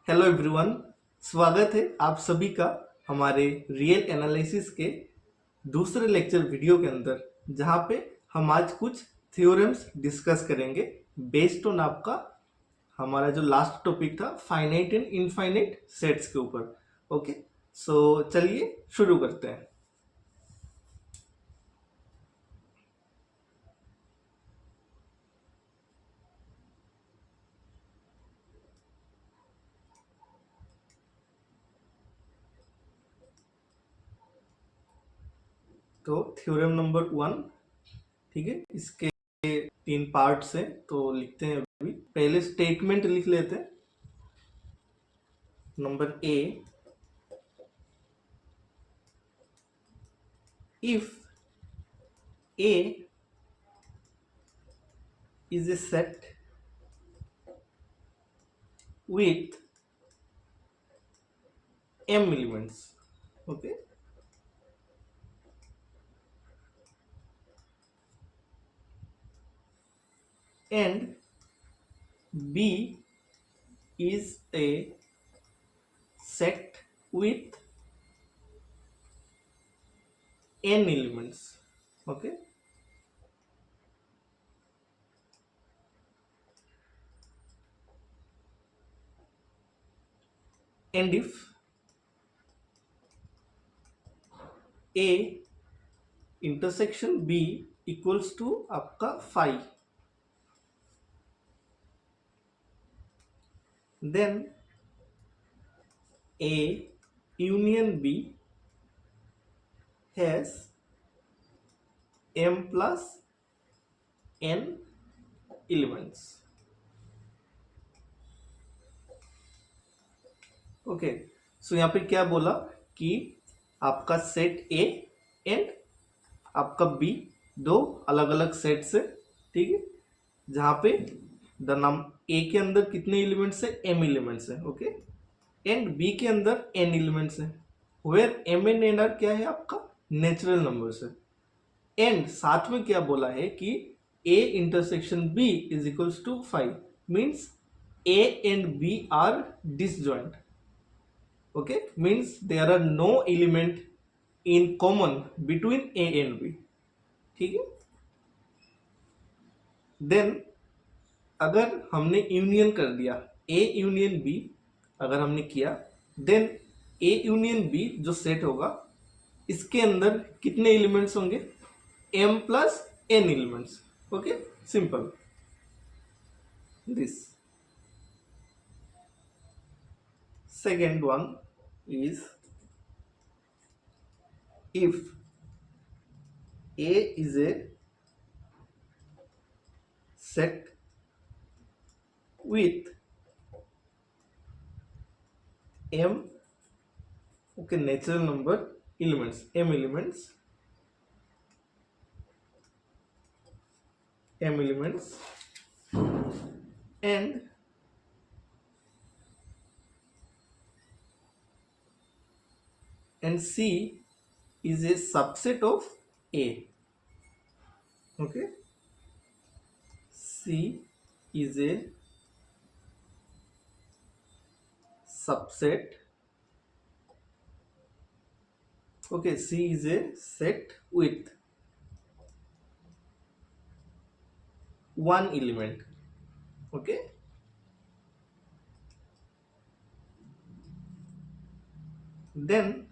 Hello everyone. स्वागत है आप सभी का हमारे रियल एनालिसिस के दूसरे लेक्चर वीडियो के अंदर, जहां पे हम आज कुछ थ्योरम्स डिस्कस करेंगे बेस्ड ऑन आपका हमारा जो लास्ट टॉपिक था फाइनाइट एंड इनफाइनाइट सेट्स के ऊपर। ओके, सो चलिए शुरू करते हैं। तो थ्योरम नंबर 1, ठीक है, इसके 3 पार्ट्स हैं तो लिखते हैं। अभी पहले स्टेटमेंट लिख लेते हैं। Number A, if A is a set with m elements, okay, and B is a set with n elements, okay, and if A intersection B equals to आपका 5, then A union B has m plus n elements. Okay, so यहाँ पे क्या बोला कि आपका set A and आपका B दो अलग अलग सेट्स है, ठीक है, जहां पे द नाम ए के अंदर कितने एलिमेंट्स है, एम एलिमेंट्स है, ओके, एंड बी के अंदर एन एलिमेंट्स है, where M N N are क्या है आपका नेचुरल नंबर्स है। एंड साथ में क्या बोला है कि A intersection B is equals to 5, means A and B are disjoint, okay, means there are no element in common between a and b, ठीक है। देन अगर हमने यूनियन कर दिया a यूनियन b, अगर हमने किया, देन a यूनियन b जो सेट होगा इसके अंदर कितने एलिमेंट्स होंगे, m plus n elements, okay, simple this. Second one is if A is a set with m, okay, natural number elements, m elements, and C is a subset of A, okay, C is a subset, okay, C is a set with one element, okay, then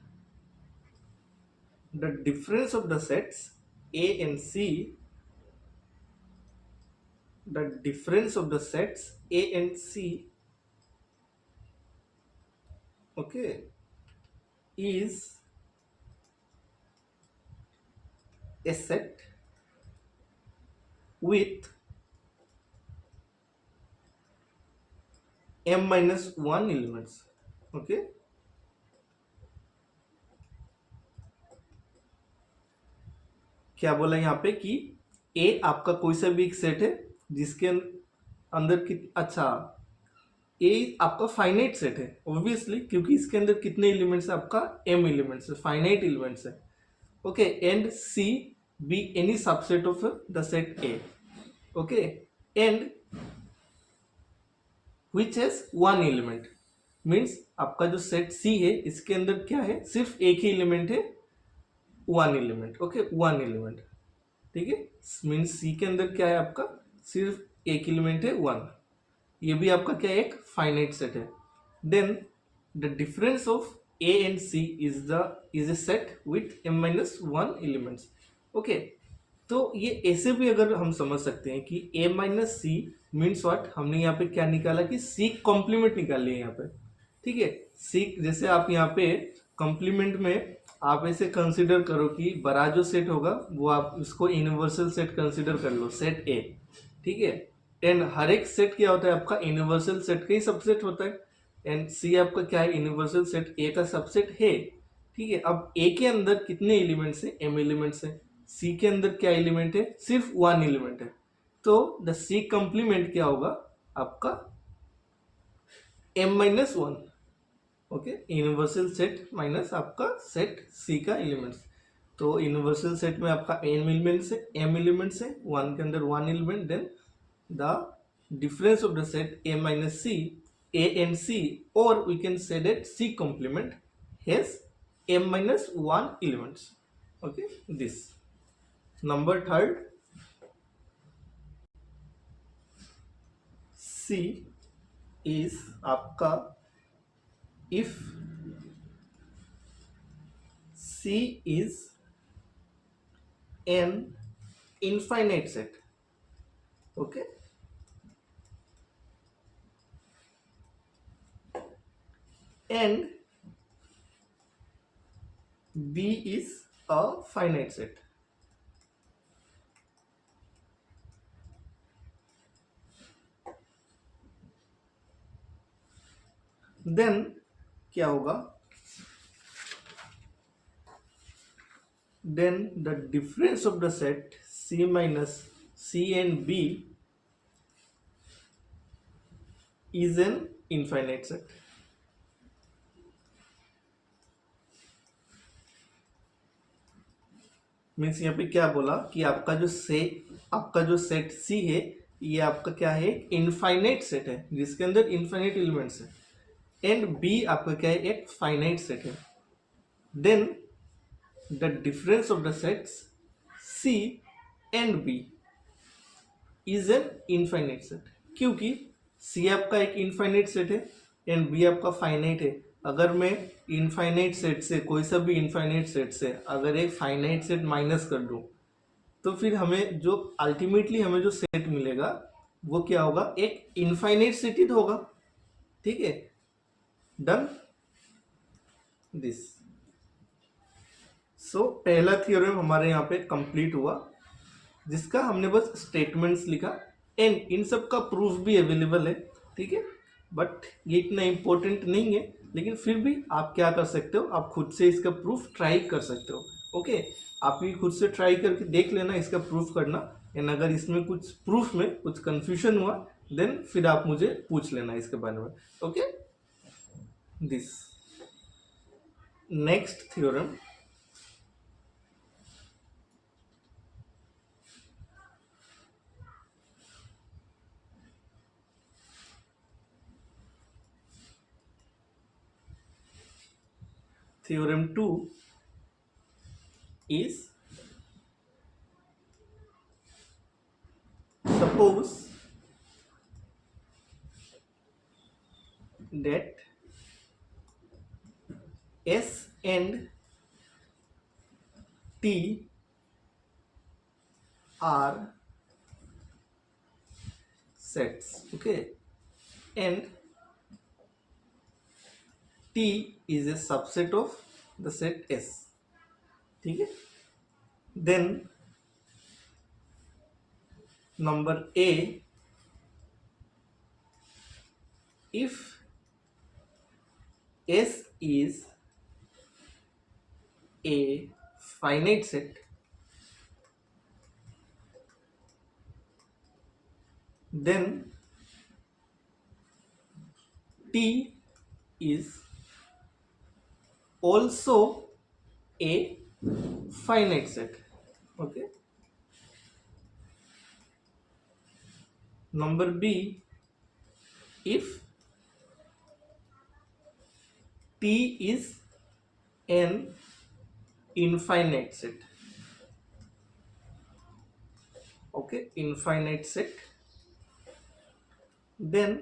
the difference of the sets A and C, the difference of the sets A and C, okay, is a set with m minus 1 elements, okay, क्या बोला यहाँ पे कि A आपका कोई सा भी एक सेट है जिसके अंदर अच्छा, A आपका फाइनाइट सेट है ऑब्वियसली, क्योंकि इसके अंदर कितने एलिमेंट्स है, आपका m एलिमेंट्स है, फाइनाइट एलिमेंट्स है, okay, and C be any subset of the set A, okay, and which has one element, means आपका जो सेट सी है इसके अंदर क्या है, सिर्फ एक ही एलिमेंट है, one element. Okay, one element, ठीक है। मीन्स सी के अंदर क्या है आपका, सिर्फ एक एलिमेंट है, वन। ये भी आपका क्या है, एक फाइनाइट सेट है। Then the difference of A and C is a set with m minus one elements. Okay, तो ये ऐसे भी अगर हम समझ सकते हैं कि a minus C means what, हमने यहाँ पे क्या निकाला कि c कॉम्प्लीमेंट निकाल लिया यहाँ पे, ठीक है। c जैसे आप यहाँ पे कॉम्प्लीमेंट में आप ऐसे कंसिडर करो कि बड़ा जो सेट होगा वो आप इसको यूनिवर्सल सेट कंसिडर कर लो, सेट ए, ठीक है। एंड हर एक सेट क्या होता है आपका, यूनिवर्सल सेट का ही सबसेट होता है। एंड सी आपका क्या है, यूनिवर्सल सेट ए का सबसेट है, ठीक है। अब ए के अंदर कितने एलिमेंट्स हैं, m एलिमेंट्स हैं। सी के अंदर क्या एलिमेंट है, सिर्फ वन एलिमेंट है। तो द सी कंप्लीमेंट क्या होगा आपका, m minus one. Okay, universal set minus आपका सेट सी का एलिमेंट्स। तो यूनिवर्सल सेट में आपका m एलिमेंट्स है, m एलिमेंट्स है, वन के अंदर one element. Then the difference of the set a minus c, a and c, or we can say that c complement has m minus 1 elements. Okay, this number third, c is आपका if c is an infinite set. Okay, and b is a finite set. Then क्या होगा, then the difference of the set c minus c and b is an infinite set. Means यहाँ पे क्या बोला कि आपका जो सेट सी है ये आपका क्या है, एक इनफाइनाइट सेट है जिसके अंदर इनफाइनाइट एलिमेंट्स है। एंड बी आपका क्या है, एक फाइनाइट सेट है। Then the difference of the sets C and B is an infinite set, क्योंकि सी आपका एक इनफाइनाइट सेट है एंड बी आपका फाइनाइट है। अगर मैं इनफाइनाइट सेट से, कोई सा भी इनफाइनाइट सेट से अगर एक फाइनाइट सेट माइनस कर दूं तो फिर हमें जो अल्टीमेटली हमें जो सेट मिलेगा वो क्या होगा, एक इनफाइनाइट सेट ही तो होगा, ठीक है। Done this. सो पहला थ्योरम हमारे यहाँ पे कंप्लीट हुआ जिसका हमने बस स्टेटमेंट्स लिखा एंड इन सब का प्रूफ भी अवेलेबल है, ठीक है। बट ये इतना इम्पोर्टेंट नहीं है, लेकिन फिर भी आप क्या कर सकते हो, आप खुद से इसका प्रूफ ट्राई कर सकते हो। ओके, आप भी खुद से ट्राई करके देख लेना, इसका प्रूफ करना। एंड अगर इसमें कुछ प्रूफ में कुछ कंफ्यूजन हुआ देन फिर आप मुझे पूछ लेना इसके बारे में। Okay, this next theorem, theorem 2 is, suppose that S and T are sets, okay, and T is a subset of the set S, ठीक है। then number A, if S is a finite set, then T is also a finite set, okay। number B, if T is an infinite set. Okay, infinite set. Then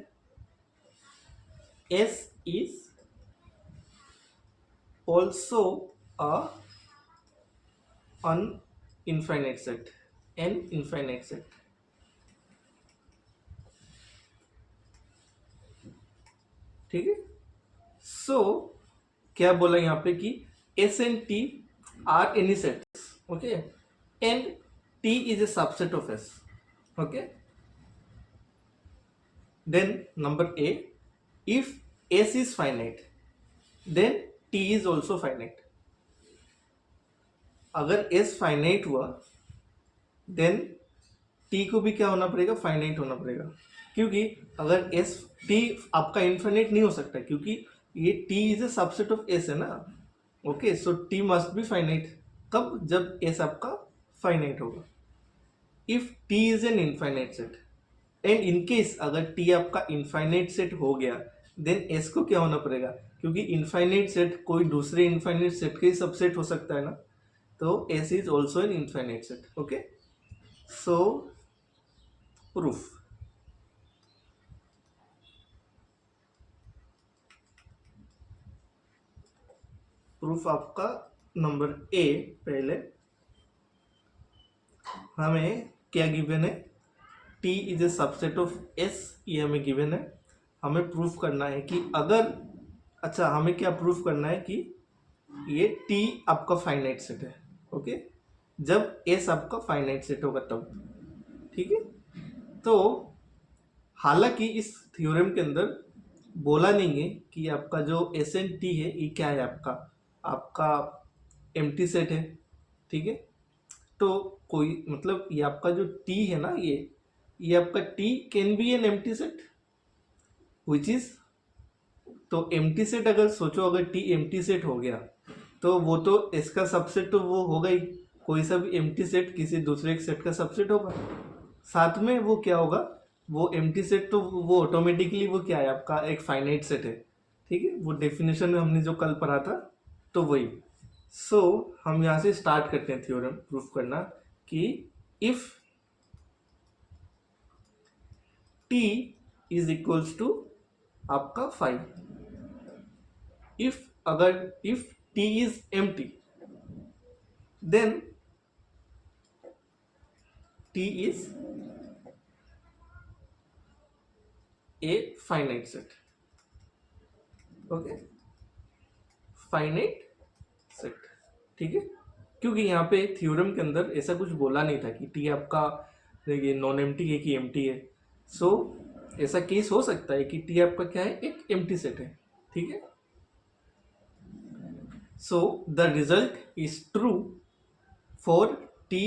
S is also a infinite set, an infinite set. ठीक है. सो क्या बोला यहाँ पे कि S and T are any sets. Okay, and T is a subset of S. Okay. Then number A, if S is finite, then T is also finite. अगर S finite हुआ then T को भी क्या होना पड़ेगा, finite होना पड़ेगा. क्योंकि अगर S T आपका इनफाइनाइट नहीं हो सकता, क्योंकि ये T is a subset of S है ना. Okay, so T must be finite. कब? जब S आपका फाइनाइट होगा. If T is an infinite set and in case अगर T आपका इनफाइनाइट सेट हो गया देन S को क्या होना पड़ेगा, क्योंकि इनफाइनाइट सेट कोई दूसरे इनफाइनाइट सेट का ही सबसेट हो सकता है ना. तो S is also an infinite set. Okay, so proof. Proof आपका नंबर A. पहले हमें क्या गिवन है, T is a subset of S. ये हमें गिवन है. हमें प्रूफ करना है कि अगर, अच्छा हमें क्या प्रूफ करना है कि ये T आपका फाइनाइट सेट है. ओके, जब S आपका फाइनाइट सेट होगा तब. ठीक है. तो हालांकि इस थ्योरम के अंदर बोला नहीं है कि आपका जो S and T है ये क्या है, आपका एम्प्टी सेट है. ठीक है. तो कोई मतलब ये आपका जो T है ना, ये आपका T can be an empty set which is, तो एम्प्टी सेट अगर सोचो, अगर T एम्प्टी सेट हो गया तो वो तो S का सबसेट तो वो होगा ही. कोई सा भी एम्प्टी सेट किसी दूसरे सेट का सबसेट होगा. साथ में वो क्या होगा, वो एम्प्टी सेट तो वो ऑटोमेटिकली वो क्या है, आपका एक फाइनाइट सेट है. ठीक है, वो डेफिनेशन में हमने जो कल पढ़ा था तो वही. सो हम यहाँ से स्टार्ट करते हैं थ्योरम प्रूफ करना कि if T is equals to आपका 5, if T is empty, then T is a finite set. Okay, finite set. ठीक है. क्योंकि यहाँ पे थ्योरम के अंदर ऐसा कुछ बोला नहीं था कि T आपका देखिए नॉन एम्प्टी है कि एम्प्टी है. सो ऐसा केस हो सकता है कि T आपका क्या है, एक एम्प्टी सेट है. ठीक है. So the result is true for T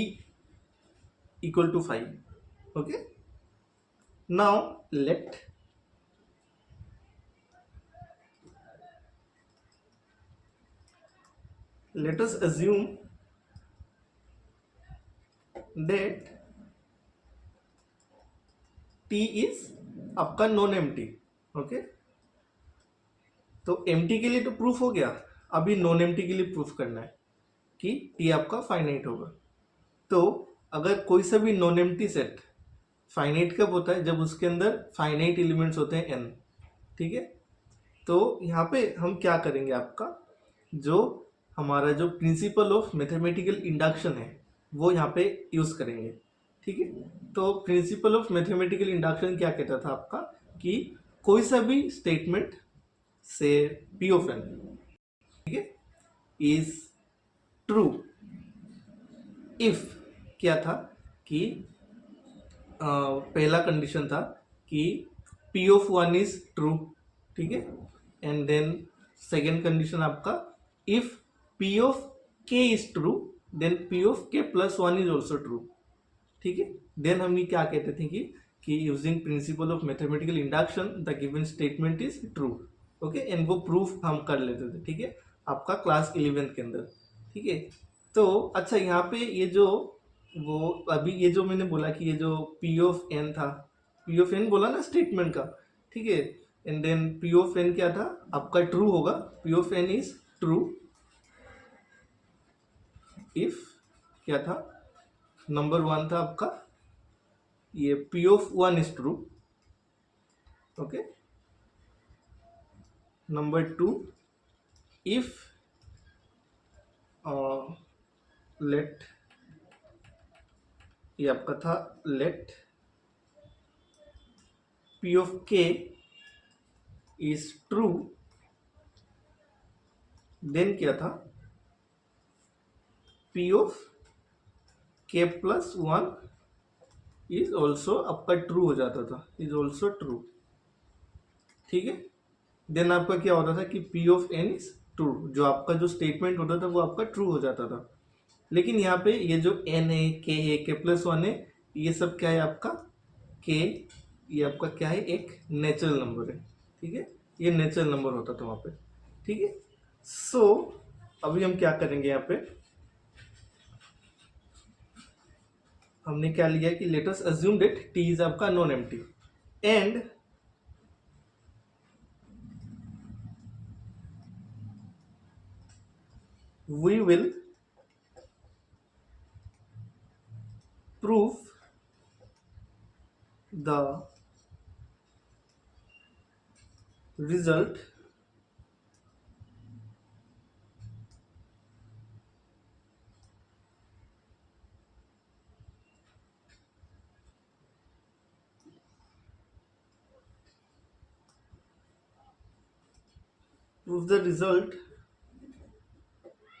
equal to 5. Okay. Now let us assume that T is आपका नॉन एम्प्टी. ओके, तो एम्प्टी के लिए तो प्रूफ हो गया. अभी नॉन एम्प्टी के लिए प्रूफ करना है कि T आपका फाइनाइट होगा. तो अगर कोई सा भी नॉन एम्प्टी सेट फाइनाइट कब होता है, जब उसके अंदर फाइनाइट एलिमेंट्स होते हैं n. ठीक है. तो यहाँ पे हम क्या करेंगे, आपका जो हमारा जो प्रिंसिपल ऑफ मैथमेटिकल इंडक्शन है वो यहाँ पे यूज करेंगे. ठीक है. तो प्रिंसिपल ऑफ मैथमेटिकल इंडक्शन क्या कहता था आपका, कि कोई सा भी स्टेटमेंट से P ऑफ n, ठीक है, इज ट्रू इफ क्या था कि पहला कंडीशन था कि P ऑफ 1 इज ट्रू. ठीक है. एंड देन सेकेंड कंडीशन आपका, if P of k is true then P of k plus 1 is also true. ठीक है. देन हम ये क्या कहते थे कि using principle of mathematical induction the given statement is true. Okay, and वो प्रूफ हम कर लेते थे. ठीक है, आपका क्लास 11th के अंदर. ठीक है. तो अच्छा, यहाँ पे ये जो वो अभी ये जो मैंने बोला कि ये जो P ऑफ n था, P ऑफ n बोला ना स्टेटमेंट का. ठीक है. And then P of n क्या था आपका ट्रू होगा, P of n is true if क्या था, नंबर वन था आपका ये P of one is true, okay. Number two if let, ये आपका था let P of k is true, then क्या था पी ऑफ के प्लस वन इज ऑल्सो आपका ट्रू हो जाता था, इज ऑल्सो ट्रू, ठीक है। देन आपका क्या होता था कि P of n is true, जो आपका जो स्टेटमेंट होता था वो आपका ट्रू हो जाता था। लेकिन यहाँ पे ये जो एन है, के प्लस वन है, ये सब क्या है आपका के, ये आपका क्या है एक नेचुरल नंबर है, ठीक है, ये नेचुरल नंबर होता था वहाँ पे, ठीक है। सो अभी हम क्या करेंगे यहाँ पे, हमने क्या लिया कि let us assume that T is आपका non empty and we will prove the result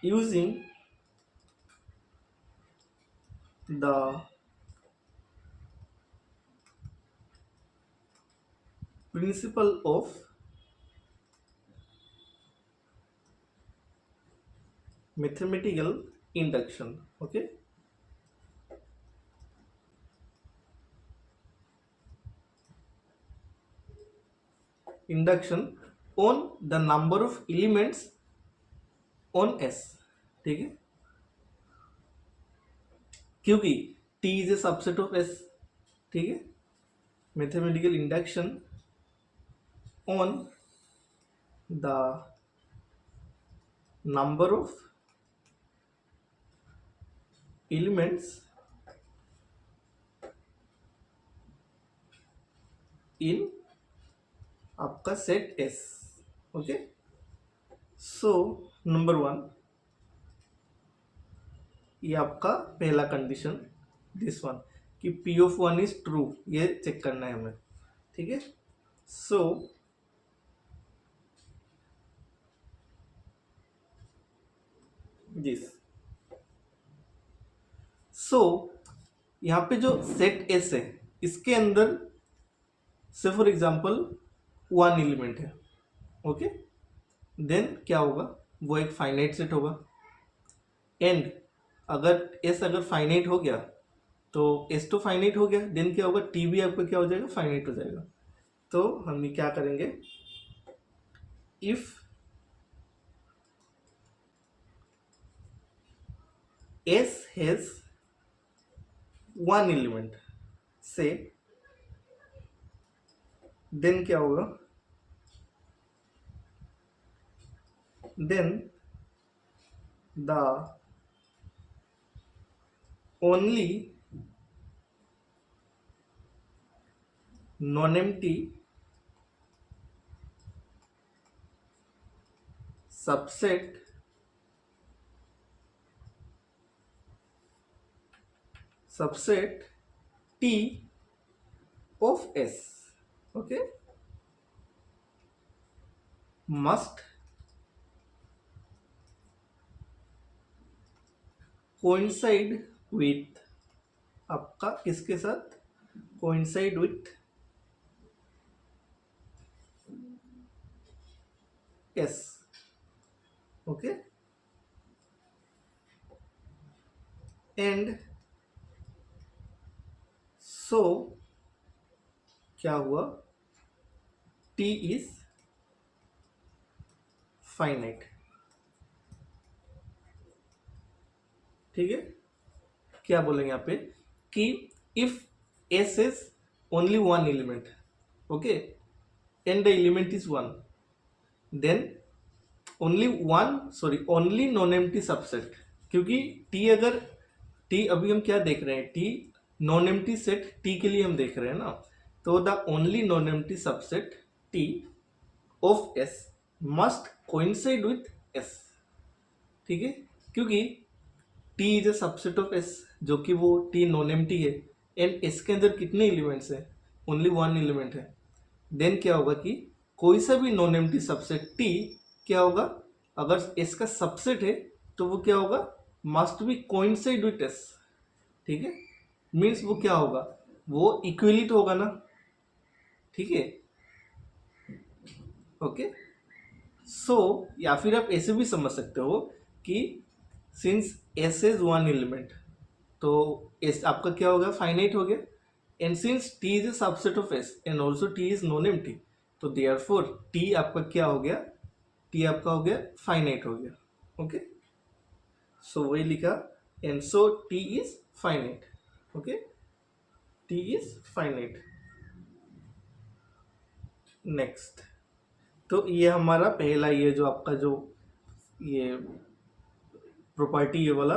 using the principle of mathematical induction, okay। induction on the number of elements on S, ठीक है, क्योंकि T is a subset of S, ठीक है। Mathematical induction on the number of elements in आपका set S, okay. So number one, ये आपका पहला condition, this one कि P of one is true, ये चेक करना है हमें, ठीक है। सो दिस, सो यहाँ पे जो सेट एस है इसके अंदर से फॉर एग्जांपल वन एलिमेंट है, ओके। देन क्या होगा, वो एक फाइनाइट सेट होगा एंड अगर एस अगर फाइनाइट हो गया तो एस तो फाइनाइट हो गया, देन क्या होगा टी भी आपका क्या हो जाएगा, फाइनाइट हो जाएगा। तो हम क्या करेंगे, if S has one element say, then क्या होगा, then the only non-empty subset T of S, okay, must coincide with आपका किसके साथ, coincide with S, okay, and so क्या हुआ, T is finite, ठीक है। क्या बोलेंगे यहाँ पे कि if S is only one element, okay, and the element is 1, then only non empty subset, क्योंकि टी अगर टी अभी हम क्या देख रहे हैं, T non empty set T के लिए हम देख रहे हैं ना, तो the only non empty subset T of S must coincide with S, ठीक है, क्योंकि T is a subset of S, जो कि वो टी नॉन एम्प्टी है, एंड एस के अंदर कितने एलिमेंट्स हैं, ओनली वन एलिमेंट है, देन क्या होगा कि कोई सा भी नॉन एम्प्टी सबसेट टी क्या होगा, अगर एस का सबसेट है तो वो क्या होगा, must be coincide with S, ठीक है, मीन्स वो क्या होगा, वो इक्विलिट होगा ना, ठीक है, ओके। सो या फिर आप ऐसे भी समझ सकते हो कि since S is one element, तो एस आपका क्या हो गया, फाइनाइट हो गया, and since T is a subset of S and also T is non empty, तो देयरफॉर टी आपका क्या हो गया, टी आपका हो गया फाइनाइट हो गया, ओके। सो वही लिखा, and so T is finite, okay, T is finite. Next, तो ये हमारा पहला, ये जो आपका जो ये प्रॉपर्टी ये वाला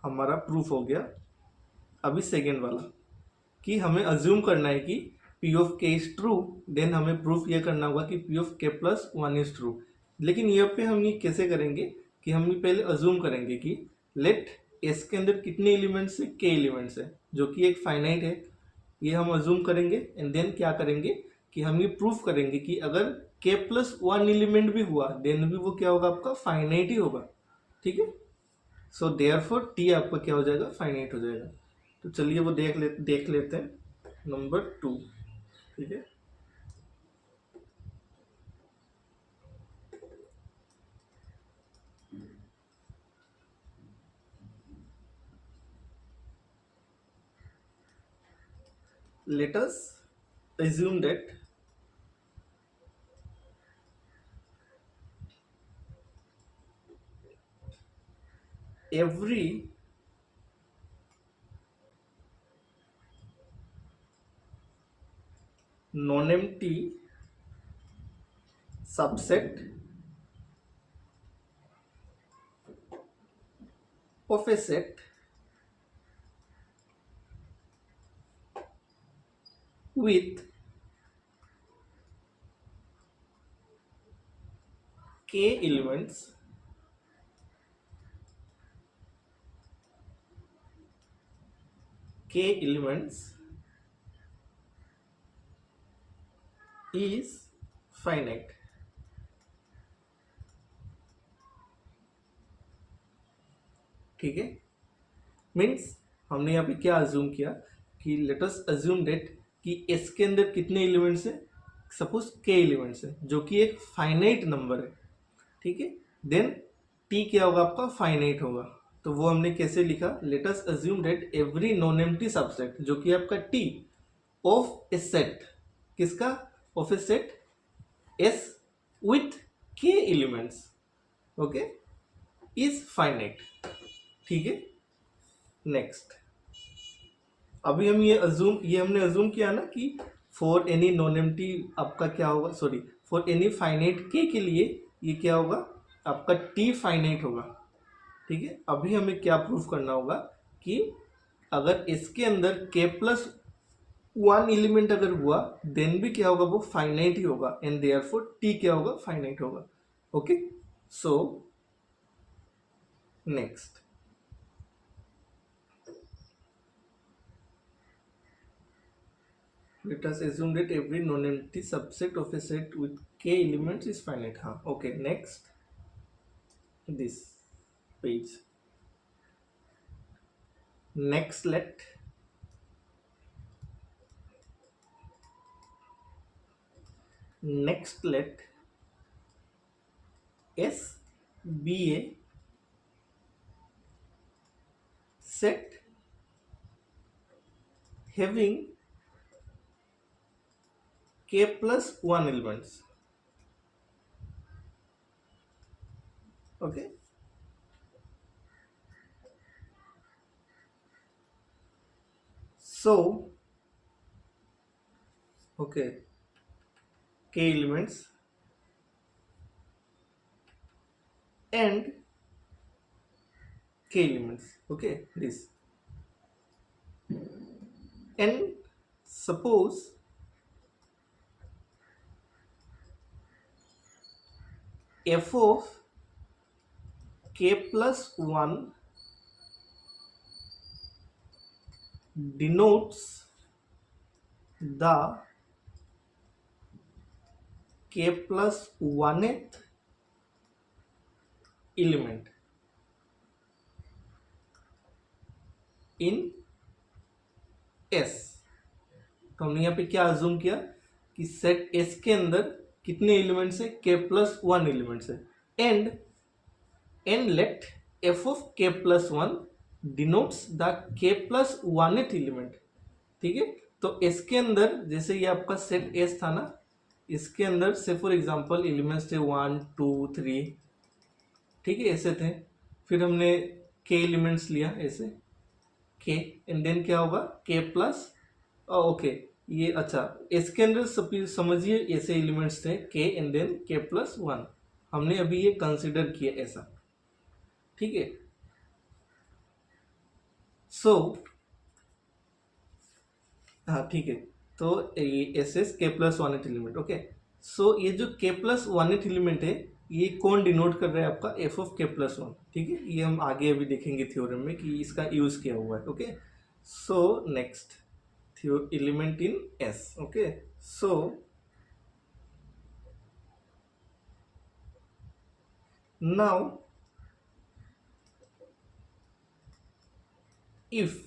हमारा प्रूफ हो गया। अभी सेकेंड वाला, कि हमें अज्यूम करना है कि P of k is true, then हमें प्रूफ ये करना होगा कि पी ऑफ के प्लस वन इज ट्रू। लेकिन ये पे हम ये कैसे करेंगे कि हम ये पहले अज्यूम करेंगे कि लेट एस के अंदर कितने एलिमेंट्स है, के एलिमेंट्स है, जो कि एक फाइनाइट है, ये हम अज्यूम करेंगे, एंड देन क्या करेंगे कि हम ये प्रूफ करेंगे कि अगर के प्लस वन एलिमेंट भी हुआ देन भी वो क्या होगा, आपका फाइनाइट ही होगा, ठीक है। सो देयरफॉर टी आपका क्या हो जाएगा, फाइनाइट हो जाएगा। तो चलिए वो देख लेते हैं नंबर 2, ठीक है। Let us assume that every non-empty subset of a set with k elements is finite, ठीक है। मीन्स हमने यहाँ पे क्या अज्यूम किया कि लेट अस अज्यूम डेट कि एस के अंदर कितने एलिमेंट्स हैं, सपोज के एलिमेंट्स हैं, जो कि एक फाइनाइट नंबर है, ठीक है। देन टी क्या होगा, आपका फाइनाइट होगा। तो वो हमने कैसे लिखा, let us assume that every non empty subset, जो कि आपका टी ऑफ ए सेट, किसका, of a set S with के एलिमेंट्स, ओके, इज फाइनाइट, ठीक है। नेक्स्ट, अभी हम ये हमने अज्यूम किया ना कि फॉर एनी नॉन एम्प्टी आपका क्या होगा, सॉरी, फॉर एनी फाइनाइट के लिए ये क्या होगा, आपका टी फाइनाइट होगा, ठीक है। अभी हमें क्या प्रूफ करना होगा कि अगर इसके अंदर के प्लस वन एलिमेंट अगर हुआ देन भी क्या होगा, वो फाइनाइट ही होगा, एंड देयरफॉर टी क्या होगा, फाइनाइट होगा, okay. So next, let us assume that every non-empty subset of a set with k elements is finite, हाँ, okay। next, this page, next let S be a set having k plus 1 elements, okay। So okay, k elements and k elements. Okay, this. And suppose f of k plus 1 denotes the k plus 1th element in S। तो हमने यहाँ पे क्या assume किया कि set S के अंदर कितने एलिमेंट्स है, k प्लस 1 एलिमेंट्स है। And let f of k plus 1 denotes the k plus 1th element. ठीक है, तो S के अंदर जैसे ये आपका सेट S था ना, इसके अंदर से फॉर एग्जांपल एलिमेंट्स थे 1 2 3, ठीक है, ऐसे थे। फिर हमने k एलिमेंट्स लिया ऐसे k, एंड देन क्या होगा k प्लस, ओके ये अच्छा, इसके अंदर समझिए ऐसे एलिमेंट्स थे k and then k plus 1, हमने अभी ये कंसिडर किया ऐसा। ठीक है, सो हाँ ठीक है, तो ये एस एस के प्लस 1th एलिमेंट। ओके, सो ये जो k प्लस 1th एलिमेंट है ये कौन डिनोट कर रहा है, आपका f ऑफ k प्लस 1। ठीक है, ये हम आगे अभी देखेंगे थ्योरम में कि इसका यूज क्या हुआ है। Okay, so next element in S. Okay, so now if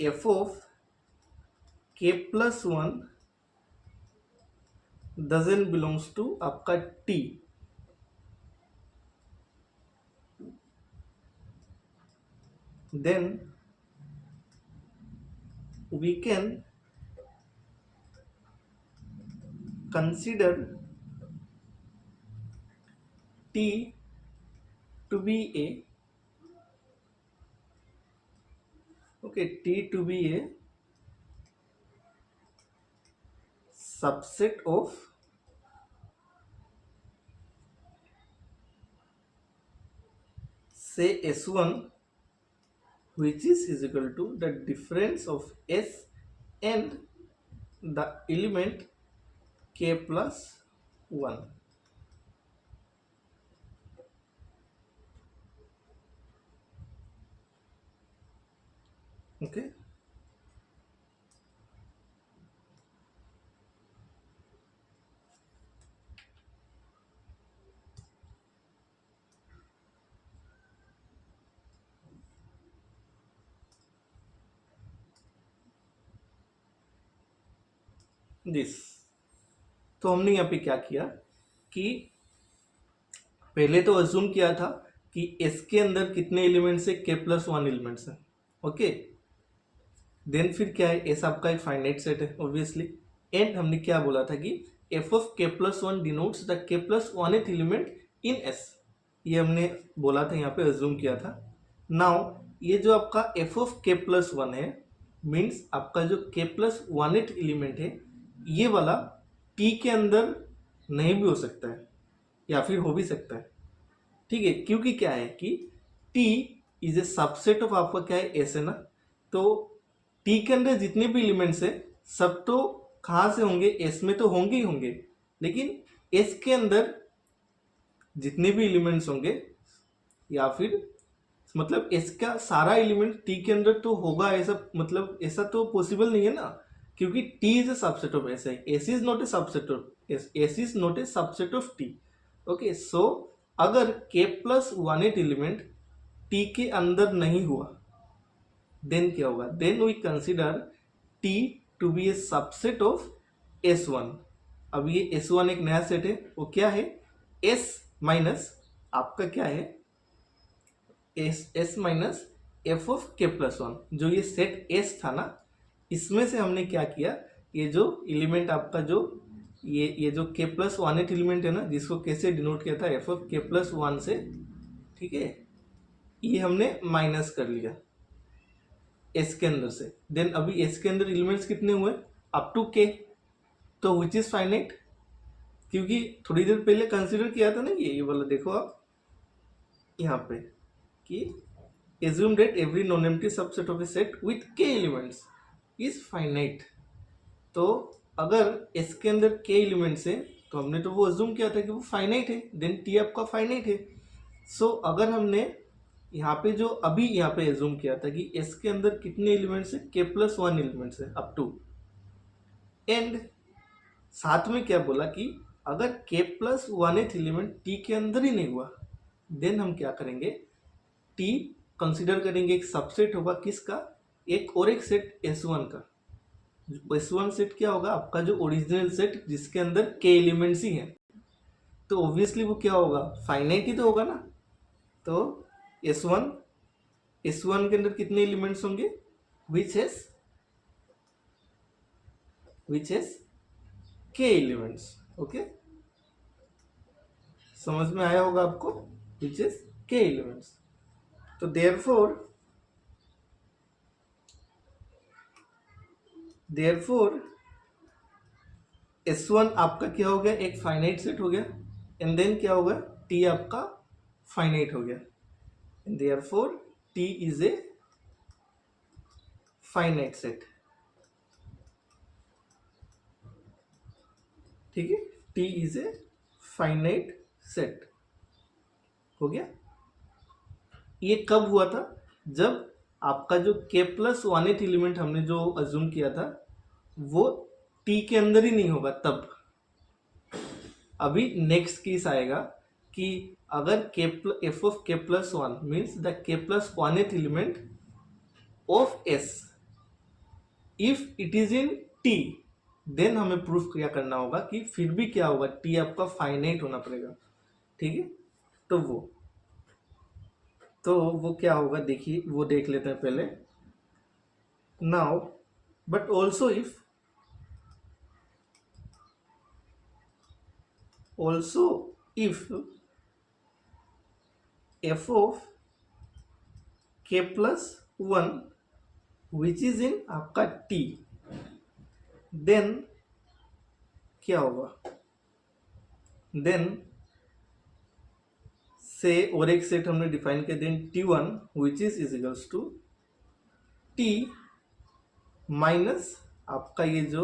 f of k plus 1 doesn't belongs to आपका t, then we can consider t to be a, okay, t to be a subset of say S1, which is equal to the difference of S and the element k plus 1। okay, this. तो हमने यहाँ पे क्या किया कि पहले तो assume किया था कि S के अंदर कितने एलिमेंट्स है, k प्लस 1 एलिमेंट्स है। ओके, देन फिर क्या है, S आपका एक फाइनाइट सेट है ऑब्वियसली, एंड हमने क्या बोला था कि f of k plus 1 denotes the k plus 1th element in S, ये हमने बोला था, यहाँ पे अज्यूम किया था। नाउ ये जो आपका f ऑफ k प्लस 1 है मीन्स आपका जो k प्लस 1th एलिमेंट है ये वाला t के अंदर नहीं भी हो सकता है या फिर हो भी सकता है। ठीक है, क्योंकि क्या है कि t is a subset of आपका क्या है S है ना, तो t के अंदर जितने भी एलिमेंट्स है सब तो कहाँ से होंगे, S में तो होंगे ही होंगे, लेकिन S के अंदर जितने भी एलिमेंट्स होंगे या फिर मतलब S का सारा एलिमेंट t के अंदर तो होगा, ऐसा मतलब ऐसा तो पॉसिबल नहीं है ना, क्योंकि t is a subset of S है, S is not a subset of S is not a subset of t। Okay, so अगर k plus 1th element t के अंदर नहीं हुआ देन क्या होगा, then we consider t to be a subset of S1। अब ये S1 एक नया सेट है, वो क्या है S माइनस आपका क्या है S minus f of k plus 1, जो ये सेट S था ना, इसमें से हमने क्या किया, ये जो एलिमेंट आपका जो ये जो k प्लस 1th एलिमेंट है ना, जिसको कैसे डिनोट किया था f ऑफ k प्लस 1 से, ठीक है, ये हमने माइनस कर लिया S के अंदर से। देन अभी S के अंदर एलिमेंट्स कितने हुए, अप टू के, तो विच इज फाइनाइट, क्योंकि थोड़ी देर पहले कंसिडर किया था ना ये वाला, देखो आप यहाँ पे कि assume that every non-empty subset of a set with k elements is finite। तो अगर s के अंदर k एलिमेंट्स है तो हमने तो वो अज्यूम किया था कि वो फाइनाइट है, देन t आपका फाइनाइट है। सो अगर हमने यहाँ पे जो अभी यहाँ पे अज्यूम किया था कि s के अंदर कितने एलिमेंट्स है, k प्लस 1 एलिमेंट्स है अप टू, एंड साथ में क्या बोला कि अगर k plus 1th element t के अंदर ही नहीं हुआ, देन हम क्या करेंगे, t कंसिडर करेंगे एक सबसेट होगा किसका, एक और एक सेट S1 का। S1 सेट क्या होगा, आपका जो ओरिजिनल सेट जिसके अंदर k एलिमेंट्स ही हैं, तो ऑब्वियसली वो क्या होगा, फाइनाइट ही तो होगा ना। तो S1 के अंदर कितने एलिमेंट्स होंगे, which has k elements. Okay, समझ में आया होगा आपको, विच हैज k एलिमेंट्स। तो देयरफॉर S1 आपका क्या हो गया, एक फाइनाइट सेट हो गया, एंड देन क्या होगा, T आपका फाइनाइट हो गया, and therefore T is a finite set. ठीक है, T is a finite set हो गया। ये कब हुआ था, जब आपका जो k प्लस 1th एलिमेंट हमने जो अज्यूम किया था वो T के अंदर ही नहीं होगा तब। अभी नेक्स्ट केस आएगा कि अगर f of k plus 1 means the k plus 1th element of S if it is in T, देन हमें प्रूफ क्या करना होगा कि फिर भी क्या होगा, T आपका फाइनाइट होना पड़ेगा। ठीक है, तो वो क्या होगा, देखिए वो देख लेते हैं पहले। Now but also if f of k plus 1 which is in आपका T, देन क्या होगा, देन से और एक सेट हमने डिफाइन किया, then T1 which is equals to T minus आपका ये जो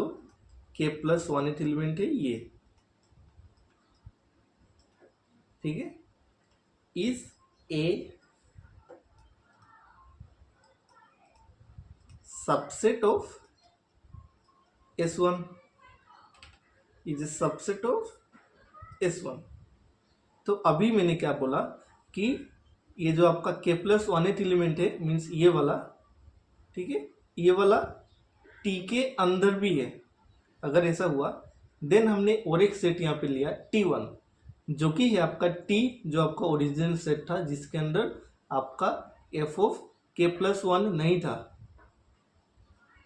k प्लस 1th एलिमेंट है ये। ठीक है, is a subset of S1, is a subset of S1। तो अभी मैंने क्या बोला कि ये जो आपका k प्लस 1th एलिमेंट है मीन्स ये वाला, ठीक है, ये वाला T के अंदर भी है। अगर ऐसा हुआ देन हमने और एक सेट यहाँ पे लिया T1, जो कि है आपका T जो आपका ओरिजिनल सेट था जिसके अंदर आपका f ऑफ k प्लस 1 नहीं था।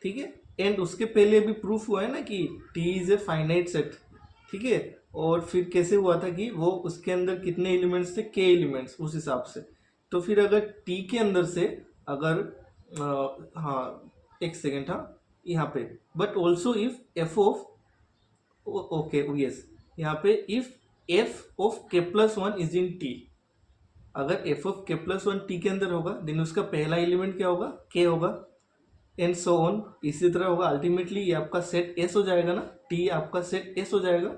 ठीक है, एंड उसके पहले भी प्रूफ हुआ है ना कि T is a finite set. ठीक है, और फिर कैसे हुआ था कि वो उसके अंदर कितने एलिमेंट्स थे, k एलिमेंट्स, उस हिसाब से। तो फिर अगर T के अंदर से अगर हाँ एक सेकेंड, हाँ यहाँ पे but also if f of, okay yes, यहाँ पे if f of k plus 1 is in T, अगर f of k plus 1 T के अंदर होगा देन उसका पहला एलिमेंट क्या होगा, k होगा, एंड सो ऑन इसी तरह होगा। अल्टीमेटली ये आपका सेट S हो जाएगा ना, T आपका सेट S हो जाएगा,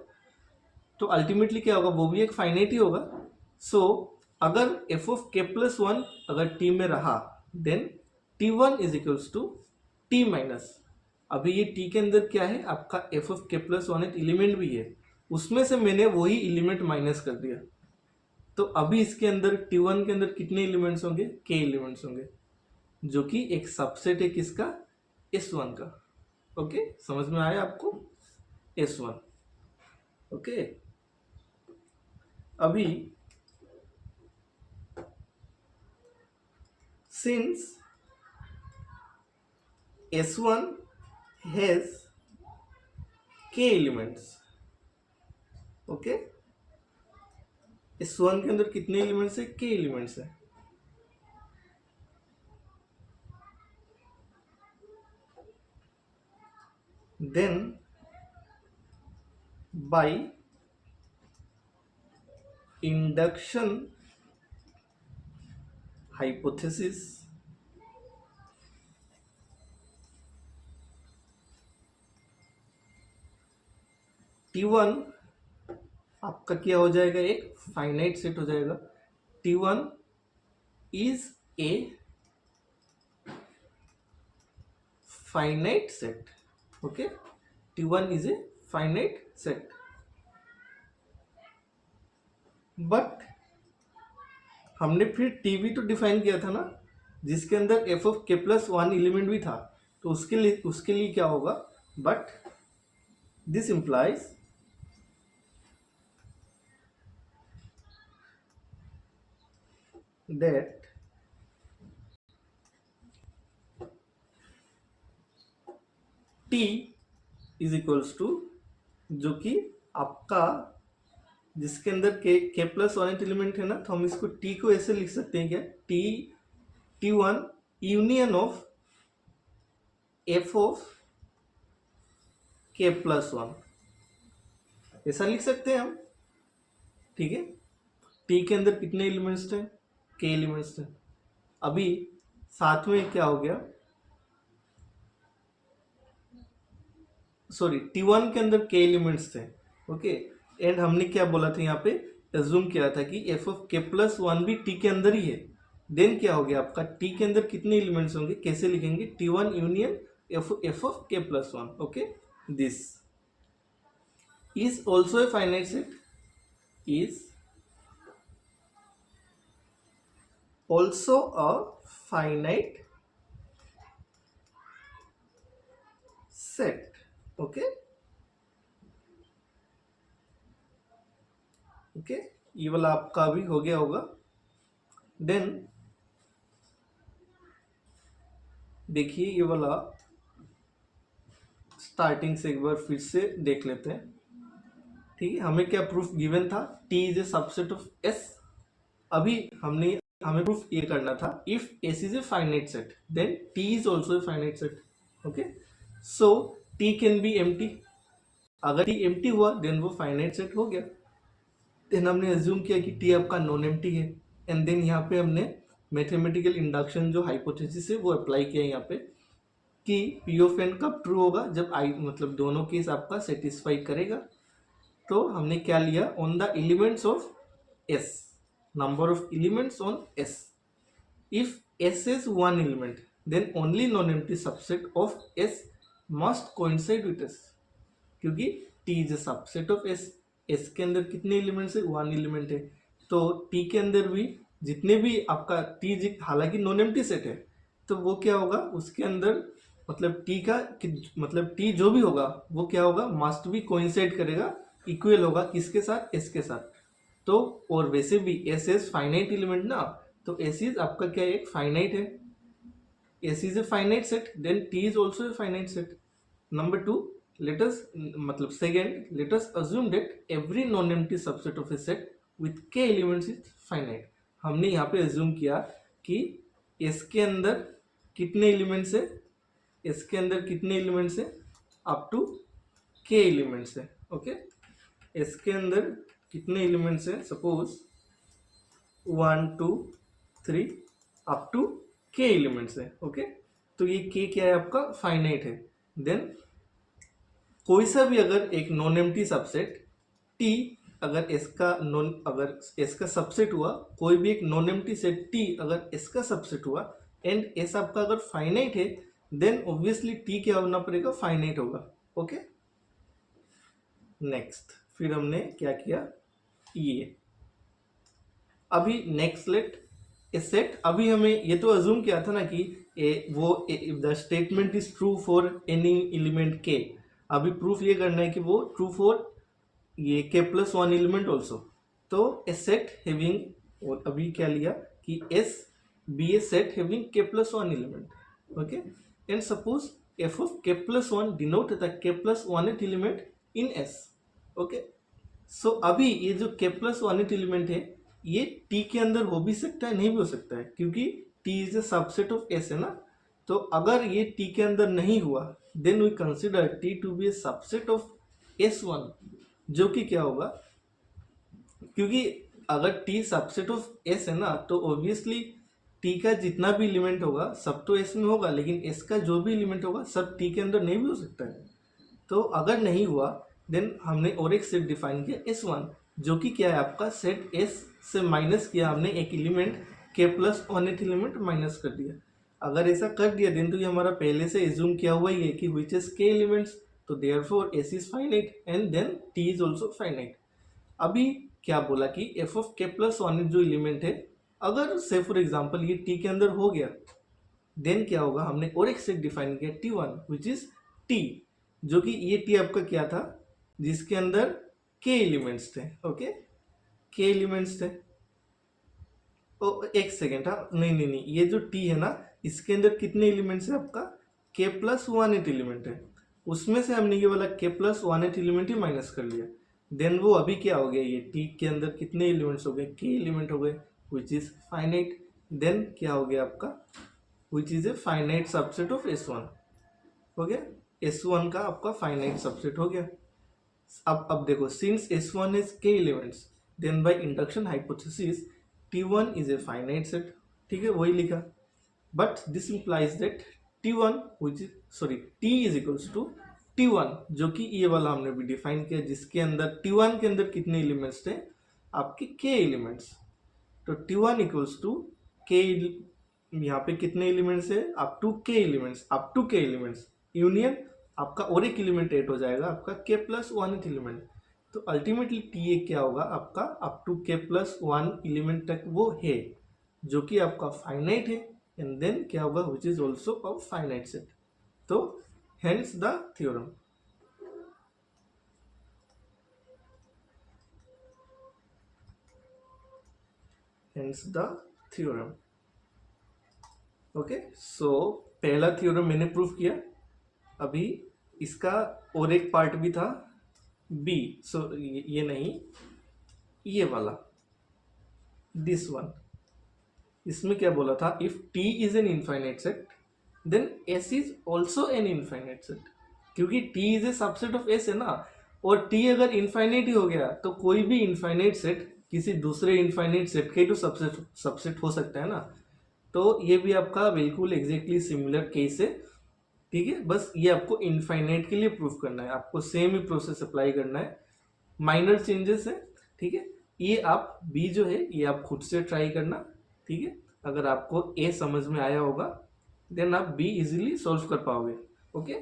तो अल्टीमेटली क्या होगा, वो भी एक फाइनाइट ही होगा। सो अगर f ऑफ k प्लस 1 अगर T में रहा then T1 is equals to T minus, अभी ये T के अंदर क्या है आपका f of k plus 1 element भी है, उसमें से मैंने वही एलिमेंट माइनस कर दिया। तो अभी इसके अंदर T1 के अंदर कितने एलिमेंट्स होंगे, k एलिमेंट्स होंगे, जो कि एक सबसेट है किसका, S1 का। ओके, समझ में आया आपको, S1। ओके, अभी since S1 has k elements, okay, S1 के अंदर कितने एलिमेंट्स है, k एलिमेंट्स है। Then by induction hypothesis T1 आपका क्या हो जाएगा, एक फाइनाइट सेट हो जाएगा। T1 is a finite set. Okay, T1 is a finite set, but हमने फिर टीवी तो डिफाइन किया था ना, जिसके अंदर एफ ऑफ के प्लस वन एलिमेंट भी था, तो उसके लिए क्या होगा, but this implies that T is equals to, जो कि आपका जिसके अंदर के प्लस वन एलिमेंट है ना, तो हम इसको टी को ऐसे लिख सकते हैं क्या, T1 union of F of के प्लस वन, ऐसा लिख सकते हैं हम। ठीक है, टी के अंदर कितने एलिमेंट्स थे, के एलिमेंट्स थे। अभी साथ में क्या हो गया, सॉरी T1 के अंदर के एलिमेंट्स थे। ओके, एंड हमने क्या बोला था यहाँ पे, एज्यूम किया था कि एफ ऑफ के प्लस वन भी टी के अंदर ही है। देन क्या हो गया आपका, टी के अंदर कितने एलिमेंट्स होंगे, कैसे लिखेंगे, T1 यूनियन एफ ऑफ के plus one. Okay, this is also a finite set, is also a finite set. Okay, okay, ये वाला आपका भी हो गया होगा। देन देखिए ये वाला स्टार्टिंग से एक बार फिर से देख लेते हैं। ठीक है, हमें क्या प्रूफ गिवन था, T is a subset of S. अभी हमें प्रूफ ये करना था, if S is a finite set then T is also a finite set. Okay, so T can be empty, अगर टी एम्प्टी हुआ देन वो फाइनाइट सेट हो गया। देन हमने एज्यूम किया कि टी आपका नॉन एम्प्टी है, एंड देन यहाँ पे हमने मैथमेटिकल इंडक्शन जो हाइपोथेसिस है वो अप्लाई किया यहाँ पे, कि पी ऑफ एन कब ट्रू होगा, जब आई मतलब दोनों केस आपका सेटिस्फाई करेगा। तो हमने क्या लिया, on the elements of S, number of elements on S. If S is one element, then only non-empty subset of S must coincide with S. क्योंकि T is a subset of S. S के अंदर कितने elements है, one element है, तो T के अंदर भी जितने भी आपका T हालांकि नॉन एम्प्टी सेट है, तो वो क्या होगा उसके अंदर, मतलब T का मतलब T जो भी होगा वो क्या होगा, मस्ट भी कोइंसाइड करेगा, इक्वल होगा किसके साथ, S के साथ। तो और वैसे भी एस इज फाइनाइट एलिमेंट ना, तो एस इज आपका क्या एक फाइनाइट है, S is a finite set, then T is also a finite set. Number two, let's मतलब second, let's assume that every non empty subset of a set with के elements is finite. हमने यहाँ पे assume किया कि S के अंदर कितने एलिमेंट्स है, एस के अंदर कितने एलिमेंट्स है, अप टू के एलिमेंट्स है। ओके, एस के अंदर कितने एलिमेंट्स है, सपोज 1 2 3 अप टू के एलिमेंट्स है। ओके, तो ये के क्या है आपका, फाइनाइट है। देन कोई सा भी अगर एक नॉन एम्प्टी सबसेट टी, अगर एस का सबसेट हुआ, कोई भी एक नॉन एम्प्टी सेट टी अगर एस का सबसेट हुआ एंड एस आपका अगर फाइनाइट है, देन ऑब्वियसली टी क्या होना पड़ेगा, फाइनाइट होगा। ओके, नेक्स्ट फिर हमने क्या किया, ये अभी नेक्स्ट लेट ए सेट, अभी हमें ये तो अज्यूम किया था ना कि the statement is true for any element के। अभी प्रूफ ये करना है कि वो ट्रू फॉर ये के प्लस वन एलिमेंट ऑल्सो। तो ए सेट हैविंग, और अभी क्या लिया कि S be a set having K plus one element. Okay, and suppose F of के plus one denote the K plus one element in S. Okay, so अभी ये जो के प्लस वन एलिमेंट है ये टी के अंदर हो भी सकता है, नहीं भी हो सकता है, क्योंकि T is a subset of S है ना। तो अगर ये टी के अंदर नहीं हुआ then we consider T to be a subset of S1, जो कि क्या होगा, क्योंकि अगर टी सबसेट ऑफ एस है ना तो ऑब्वियसली टी का जितना भी एलिमेंट होगा सब तो एस में होगा, लेकिन एस का जो भी एलिमेंट होगा सब टी के अंदर नहीं भी हो सकता है। तो अगर नहीं हुआ देन हमने और एक सेट डिफाइन किया S1, जो कि क्या है आपका सेट S से माइनस किया हमने एक एलिमेंट के प्लस वन एथ एलिमेंट माइनस कर दिया। अगर ऐसा कर दिया देन तो ये हमारा पहले से एज्यूम किया हुआ ही है कि विच इज के एलिमेंट्स, तो therefore S is finite and then T is also finite. अभी क्या बोला कि एफ ऑफ के प्लस वन जो एलिमेंट है, अगर से फॉर एग्जाम्पल ये टी के अंदर हो गया देन क्या होगा, हमने और एक सेट डिफाइन किया T1 विच इज टी, जो कि ये टी आपका क्या था जिसके अंदर के एलिमेंट्स थे। ओके, के एलिमेंट्स थे। ओ एक सेकेंड, हाँ नहीं, ये जो टी है ना इसके अंदर कितने एलिमेंट्स है आपका, के प्लस वन एट एलिमेंट है, उसमें से हमने ये वाला के प्लस वन एट एलिमेंट ही माइनस कर लिया। देन वो अभी क्या हो गया, ये टी के अंदर कितने एलिमेंट्स हो गए, के एलिमेंट हो गए विच इज फाइनाइट। देन क्या हो गया आपका, which is a finite subset of S1 हो गया, S1 का आपका फाइनाइट सबसेट हो गया। अब देखो, since S1 is k elements then by induction hypothesis T1 is a finite set. ठीक है, वही लिखा, but this implies that T1 which is sorry T is equals to T1, जो कि ये वाला हमने भी डिफाइन किया जिसके अंदर T1 के अंदर कितने एलिमेंट्स थे आपके के एलिमेंट्स, तो T1 इक्वल्स टू के, यहाँ पे कितने एलिमेंट्स है अप टू के एलिमेंट्स यूनियन आपका और एक एलिमेंट एड हो जाएगा आपका के प्लस वन एलिमेंट। तो अल्टीमेटली टी क्या होगा आपका अप टू के प्लस वन एलिमेंट तक वो है जो कि आपका फाइनाइट है, एंड देन क्या होगा which is also a finite set. तो हेंस द थ्योरम। ओके, सो पहला थ्योरम मैंने प्रूव किया। अभी इसका और एक पार्ट भी था बी, सो ये नहीं, ये वाला दिस वन, इसमें क्या बोला था, if T is an infinite set then S is also an infinite set, क्योंकि T is a subset of S है ना, और टी अगर इनफाइनाइट ही हो गया तो कोई भी इनफाइनाइट सेट किसी दूसरे इनफाइनाइट सेट के तो सबसेट हो सकता है ना। तो ये भी आपका बिल्कुल एग्जैक्टली सिमिलर केस है। ठीक है, बस ये आपको इनफाइनाइट के लिए प्रूफ करना है, आपको सेम ही प्रोसेस अप्लाई करना है, माइनर चेंजेस है। ठीक है, ये आप बी जो है ये आप खुद से ट्राई करना। ठीक है, अगर आपको ए समझ में आया होगा देन आप बी इजीली सॉल्व कर पाओगे। ओके,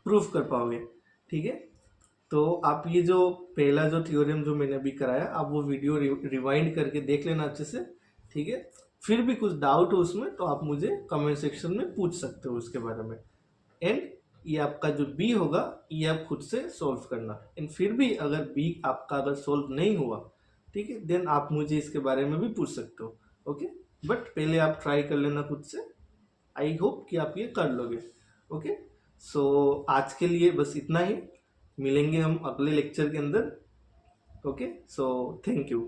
प्रूफ कर पाओगे। ठीक है, तो आप ये जो पहला जो थ्योरम जो मैंने अभी कराया आप वो वीडियो रिवाइंड करके देख लेना अच्छे से। ठीक है, फिर भी कुछ डाउट हो उसमें तो आप मुझे कमेंट सेक्शन में पूछ सकते हो उसके बारे में। एंड ये आपका जो बी होगा ये आप खुद से सॉल्व करना, एंड फिर भी अगर बी आपका अगर सॉल्व नहीं हुआ, ठीक है, देन आप मुझे इसके बारे में भी पूछ सकते हो। ओके, बट पहले आप ट्राई कर लेना खुद से, आई होप कि आप ये कर लोगे। ओके, सो आज के लिए बस इतना ही, मिलेंगे हम अगले लेक्चर के अंदर। Okay, so thank you.